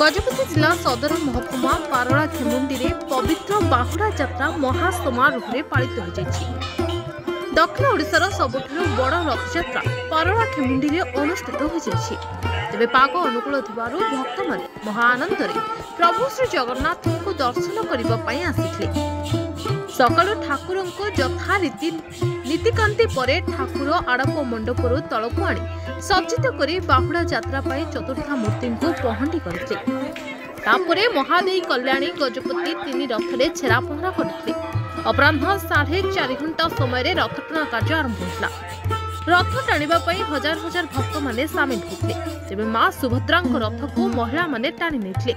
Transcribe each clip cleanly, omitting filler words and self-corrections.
गजपति जिला सदर महकुमा पारला खेमुंडी रे पवित्र बाहुड़ा यात्रा महासमारोह रे पालित हो जायछि। दक्षिण ओडिशार सबुठारु बड़ रथयात्रा पारला खेमुंडी रे अनुष्ठित हो जायछि। तेबे पाग अनुकूल थिबारु भक्त माने महाआनंद रे प्रभु श्री जगन्नाथ को दर्शन करबा पई आसिथिले। सकाळु ठाकुर को यथारीति नीतिकांति परे ठाकुर आड़प मंडपर तलकू आनी सज्जित करी बाहुड़ा यात्रा पाई चतुर्था मूर्ति को पहंडी करते। तापरे महादेवी कल्याणी गजपति तीन रथरे छेरा पहरा करते। अपराह्न 4:30 घंटा समय रथटଣା कार्य आरंभ होता। रथ टाणिबा पई हजार हजार भक्त माने सामिल होते। तेबे मां सुभद्रा रथ को महिला माने टाणी नेथिले।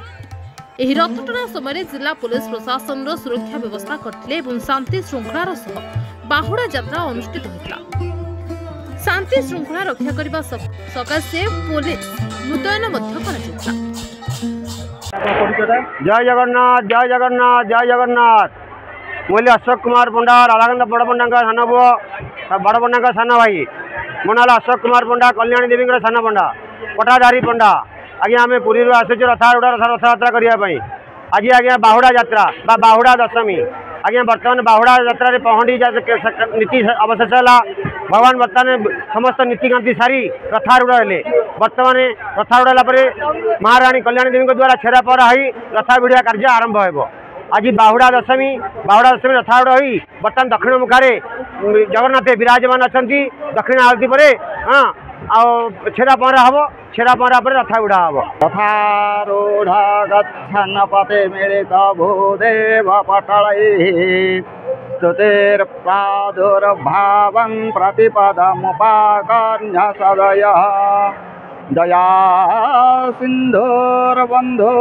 एही रथटଣା समय जिला पुलिस प्रशासन सुरक्षा व्यवस्था करथिले एवं शांति श्रृंखलार सह बाहुड़ा यात्रा अनुष्ठित होता। शांति श्रृंखला रक्षा करने सकाशे पुलिस मुतयन जय जगन्नाथ जय जगन्नाथ जय जगन्नाथ। मुझे अशोक कुमार पंडा राधाकांत बड़ पंडा का सान पुओ बड़ पंडा का सान भाई मो ना अशोक कुमार पंडा कल्याणी देवी सान पंडा पटाधारी पंडा। आज्ञा आम पुरी आसुचु रथारूढ़ रथयात्रा करने आज आज्ञा बाहुड़ा यात्रा बा बाहुड़ा दशमी। आज्ञा बर्तमान बाहुड़ा यात्रा पहंडी नीति अवशेष है। भगवान बर्तमान समस्त नीतिकांति सारी रथारूढ़ हेले। बर्तमान रथारूढ़ है महाराणी कल्याणी देवी द्वारा छेरा पहरा हो रथा भिड़ा कार्य आरंभ हो। आज बाहुड़ा दशमी रथारूढ़ हो बर्तमान दक्षिण मुखारे जगन्नाथ विराजमान अच्छा दक्षिण आरती पर हाँ छेरा पहरा हम छेरा पहरा पर रथा भिड़ा हम। रथारूढ़ गच्छन् पथे मिलित भूदेव पटलैः स्तुतिर्प्रादुर्भावं प्रतिपदमुपाकर्ण्य सदयः दया सिन्धुर्बन्धो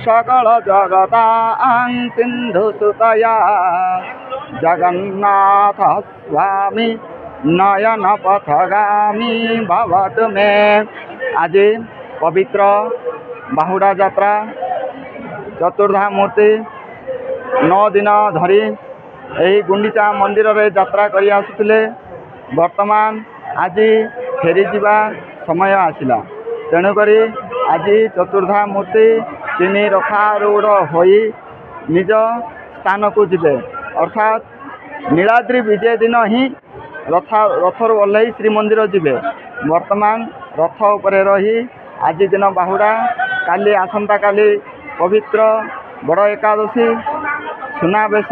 सकल जगतां सिन्धुसुतया जगन्नाथ स्वामी नयन पथगामी भवतु मे। आज पवित्र बाहुड़ा यात्रा चतुर्धा मूर्ति 9 दिन धरी यही गुंडीचा मंदिर रे यात्रा करी आसुथिले। वर्तमान आज फेरी जीवा समय आसिला तेणुकरी आज चतुर्धा मूर्ति तीन रथारूढ़ होई निज स्थान को जिबे अर्थात नीलाद्रि विजय दिन ही रथर ओह्लई श्रीमंदिर जिबे। वर्तमान रथ उपरे रही आज दिन बाहुड़ा काली आसंता काली पवित्र बड़ एकादशी सुनावेश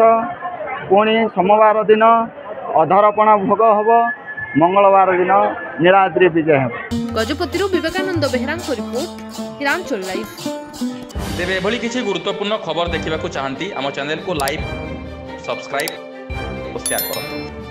पुणी सोमवार दिन अधरपण भोग हम मंगलवार दिन नीलाद्रि विजय हम। Gajapati Vivekananda Behera report Hiranchal live. तेरे एभली किसी गुरुत्वपूर्ण खबर देखा चाहती आम चैनल को लाइक सब्सक्राइब और शेयर करें।